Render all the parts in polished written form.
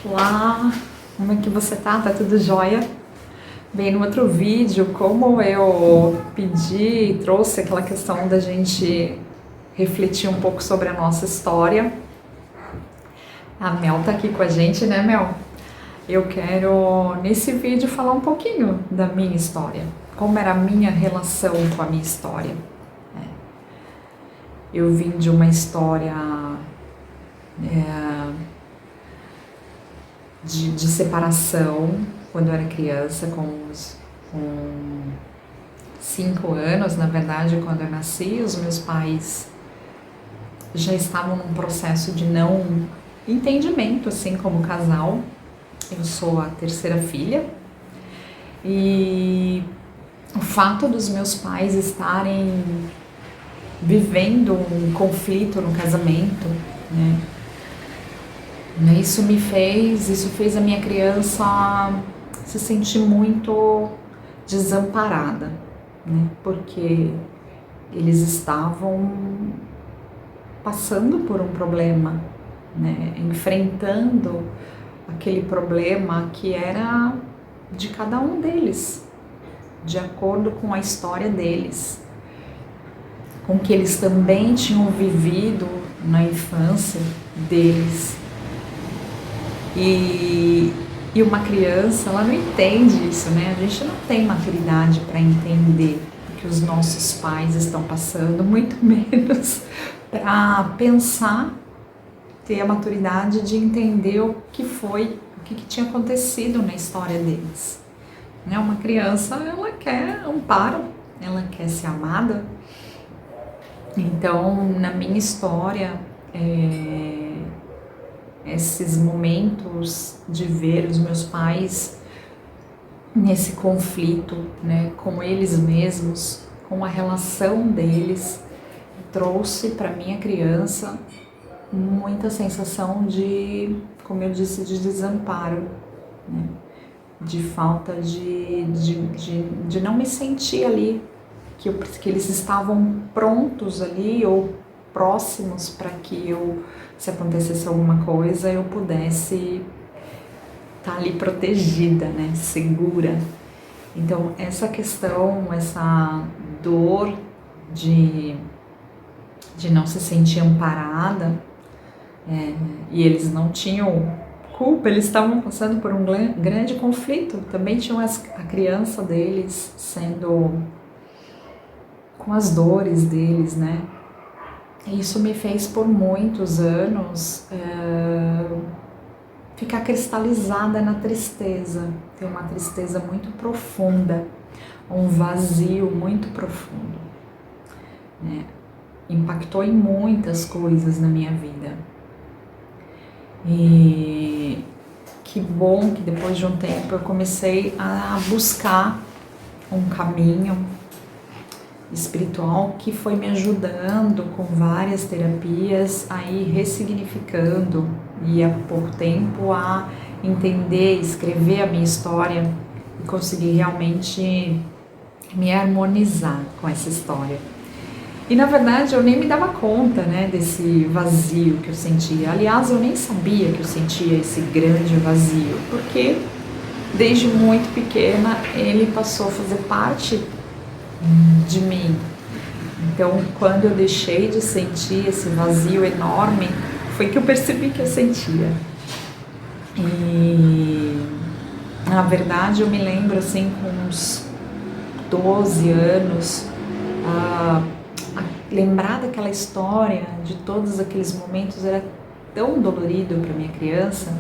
Olá, como é que você tá? Tá tudo jóia? Bem, no outro vídeo, como eu pedi e trouxe aquela questão da gente refletir um pouco sobre a nossa história, a Mel tá aqui com a gente, né, Mel? Eu quero, nesse vídeo, falar um pouquinho da minha história, como era a minha relação com a minha história. Eu vim de uma história de separação quando eu era criança, com 5 anos, na verdade, quando eu nasci, os meus pais já estavam num processo de não entendimento, assim, como casal. Eu sou a terceira filha e o fato dos meus pais estarem vivendo um conflito no casamento, né? Isso fez a minha criança se sentir muito desamparada, né? Porque eles estavam passando por um problema, né? Enfrentando aquele problema que era de cada um deles, de acordo com a história deles, com o que eles também tinham vivido na infância deles. E uma criança, ela não entende isso, né? A gente não tem maturidade para entender o que os nossos pais estão passando, muito menos para pensar, ter a maturidade de entender o que tinha acontecido na história deles. Né? Uma criança, ela quer amparo, ela quer ser amada. Então, na minha história, esses momentos de ver os meus pais nesse conflito, né, com eles mesmos, com a relação deles, trouxe para minha criança muita sensação de, como eu disse, de desamparo, né, de falta de não me sentir ali, que eles estavam prontos ali ou próximos para que eu, se acontecesse alguma coisa, eu pudesse estar ali protegida, né, segura. Então, essa questão, essa dor de não se sentir amparada, e eles não tinham culpa, eles estavam passando por um grande conflito, também tinham a criança deles sendo com as dores deles, né? Isso me fez por muitos anos ficar cristalizada na tristeza, ter uma tristeza muito profunda, um vazio muito profundo, né? Impactou em muitas coisas na minha vida. E que bom que depois de um tempo eu comecei a buscar um caminho espiritual que foi me ajudando com várias terapias a ir ressignificando e há pouco tempo a entender, escrever a minha história e conseguir realmente me harmonizar com essa história. E na verdade eu nem me dava conta, né, desse vazio que eu sentia. Aliás, eu nem sabia que eu sentia esse grande vazio, porque desde muito pequena ele passou a fazer parte de mim. Então, quando eu deixei de sentir esse vazio enorme, foi que eu percebi que eu sentia. E na verdade eu me lembro assim, com uns 12 anos, lembrar daquela história, de todos aqueles momentos, era tão dolorido para minha criança.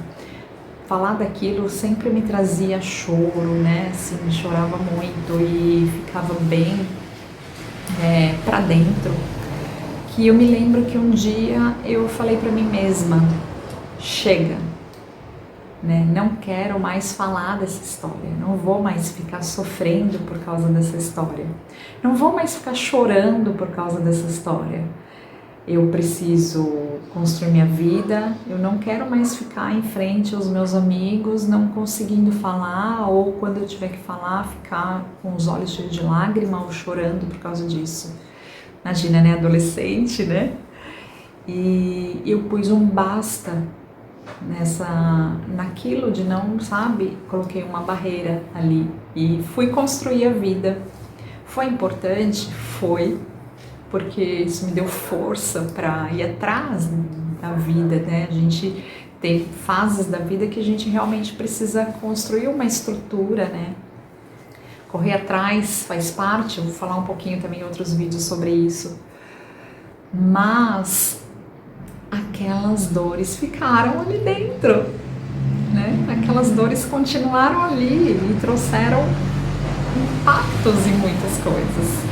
Falar daquilo sempre me trazia choro, né? Assim, chorava muito e ficava bem pra dentro. Que eu me lembro que um dia eu falei para mim mesma, chega, né? Não quero mais falar dessa história, não vou mais ficar sofrendo por causa dessa história, não vou mais ficar chorando por causa dessa história. Eu preciso construir minha vida, eu não quero mais ficar em frente aos meus amigos não conseguindo falar, ou quando eu tiver que falar, ficar com os olhos cheios de lágrima ou chorando por causa disso. Imagina, né, adolescente, né? E eu pus um basta naquilo de não, sabe, coloquei uma barreira ali e fui construir a vida. Foi importante? Foi, porque isso me deu força para ir atrás da vida, né? A gente tem fases da vida que a gente realmente precisa construir uma estrutura, né? Correr atrás faz parte, eu vou falar um pouquinho também em outros vídeos sobre isso. Mas aquelas dores ficaram ali dentro, né? Aquelas dores continuaram ali e trouxeram impactos em muitas coisas.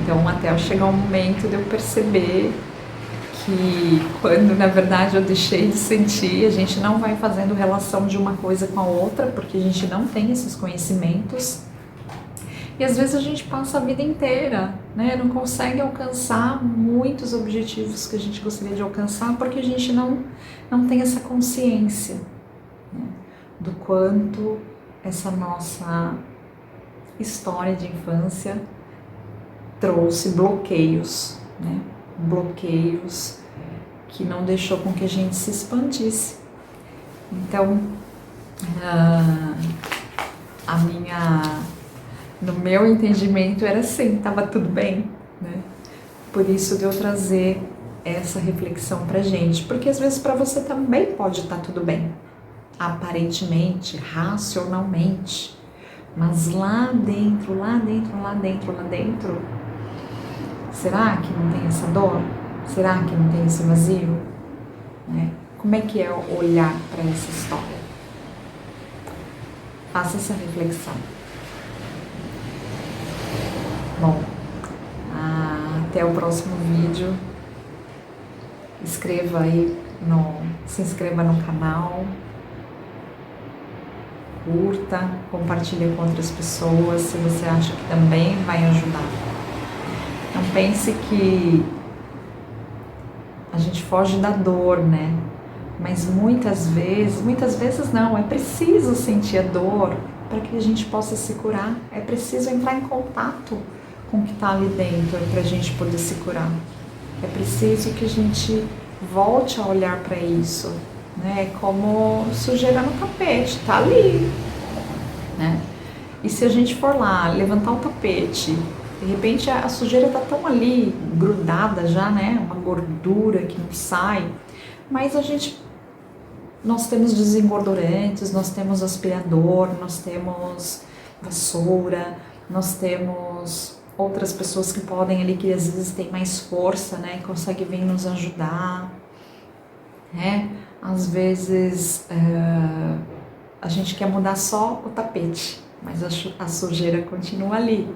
Então, até chegar um momento de eu perceber que quando, na verdade, eu deixei de sentir, a gente não vai fazendo relação de uma coisa com a outra, porque a gente não tem esses conhecimentos. E às vezes a gente passa a vida inteira, né? Não consegue alcançar muitos objetivos que a gente gostaria de alcançar, porque a gente não tem essa consciência, né? Do quanto essa nossa história de infância trouxe bloqueios, né? Bloqueios que não deixou com que a gente se expandisse. Então, no meu entendimento era assim, estava tudo bem, né? Por isso de eu trazer essa reflexão pra gente, porque às vezes para você também pode estar tudo bem, aparentemente, racionalmente, mas lá dentro, será que não tem essa dor? Será que não tem esse vazio? Né? Como é que é olhar para essa história? Faça essa reflexão. Bom, até o próximo vídeo. Se inscreva no canal, curta, compartilhe com outras pessoas se você acha que também vai ajudar. Não pense que a gente foge da dor, né? Mas muitas vezes não, é preciso sentir a dor para que a gente possa se curar. É preciso entrar em contato com o que está ali dentro para a gente poder se curar. É preciso que a gente volte a olhar para isso, né? É como sujeira no tapete, tá ali, né? E se a gente for lá levantar o tapete, de repente a sujeira tá tão ali grudada já, né? Uma gordura que não sai, mas nós temos desengordurantes, nós temos aspirador, nós temos vassoura, nós temos outras pessoas que podem ali, que às vezes tem mais força, né, conseguem vir nos ajudar, né? Às vezes a gente quer mudar só o tapete, mas a sujeira continua ali,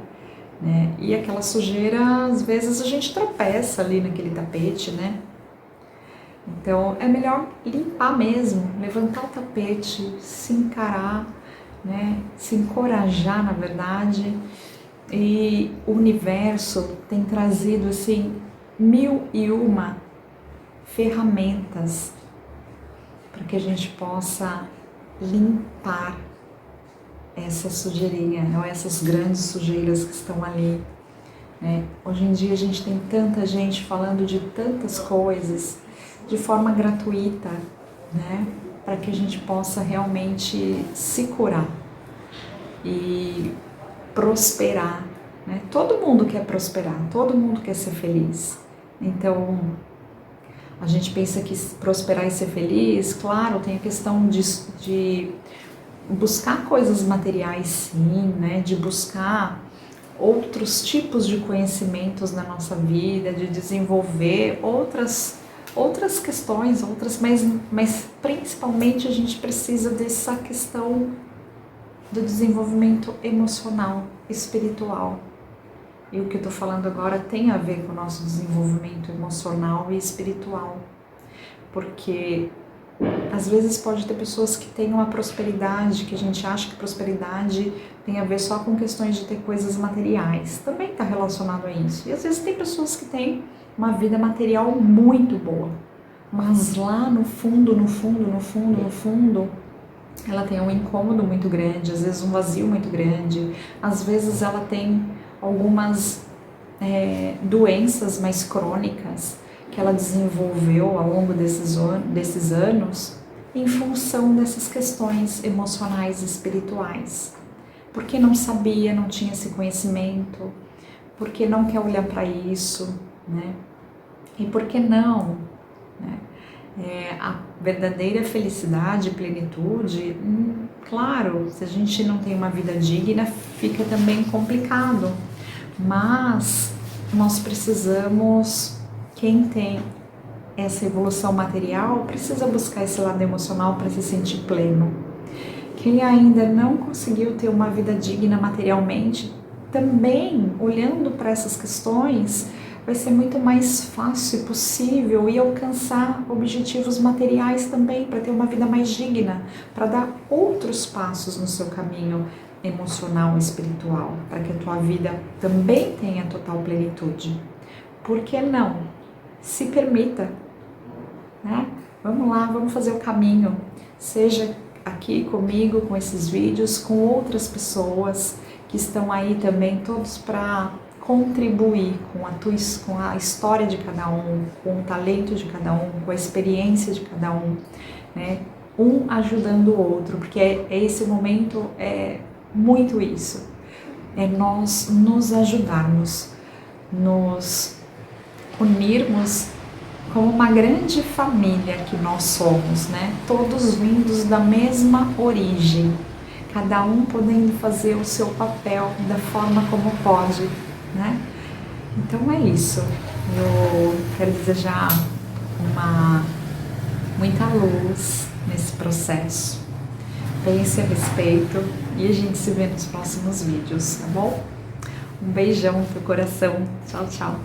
né? E aquela sujeira, às vezes a gente tropeça ali naquele tapete, né? Então é melhor limpar mesmo, levantar o tapete, se encarar, né? Se encorajar, na verdade. E o universo tem trazido assim 1001 ferramentas para que a gente possa limpar essa sujeirinha, ou essas grandes sujeiras que estão ali, né? Hoje em dia a gente tem tanta gente falando de tantas coisas de forma gratuita, né? Para que a gente possa realmente se curar e prosperar, né? Todo mundo quer prosperar, todo mundo quer ser feliz. Então, a gente pensa que prosperar e ser feliz, claro, tem a questão de buscar coisas materiais, sim, né? De buscar outros tipos de conhecimentos na nossa vida, de desenvolver outras questões, mas principalmente a gente precisa dessa questão do desenvolvimento emocional, espiritual. E o que eu estou falando agora tem a ver com o nosso desenvolvimento emocional e espiritual, porque às vezes pode ter pessoas que têm uma prosperidade, que a gente acha que prosperidade tem a ver só com questões de ter coisas materiais, também está relacionado a isso. E às vezes tem pessoas que têm uma vida material muito boa, mas lá no fundo, ela tem um incômodo muito grande, às vezes um vazio muito grande, às vezes ela tem algumas doenças mais crônicas que ela desenvolveu ao longo desses anos em função dessas questões emocionais e espirituais. Porque não sabia, não tinha esse conhecimento, porque não quer olhar para isso, né? E por que não? Né? A verdadeira felicidade, plenitude, claro, se a gente não tem uma vida digna, fica também complicado. Mas nós precisamos, quem tem essa evolução material, precisa buscar esse lado emocional para se sentir pleno. Quem ainda não conseguiu ter uma vida digna materialmente, também olhando para essas questões, vai ser muito mais fácil e possível e alcançar objetivos materiais também, para ter uma vida mais digna, para dar outros passos no seu caminho emocional e espiritual, para que a tua vida também tenha total plenitude. Por que não? Se permita, né? Vamos lá, vamos fazer o caminho, seja aqui comigo, com esses vídeos, com outras pessoas que estão aí também, todos para contribuir com a história de cada um, com o talento de cada um, com a experiência de cada um, né? Um ajudando o outro, porque esse momento é muito isso, é nós nos ajudarmos, nos unirmos como uma grande família que nós somos, né? Todos vindos da mesma origem, cada um podendo fazer o seu papel da forma como pode, né? Então é isso. Eu quero desejar muita luz nesse processo. Pense a respeito e a gente se vê nos próximos vídeos, tá bom? Um beijão no teu coração. Tchau, tchau.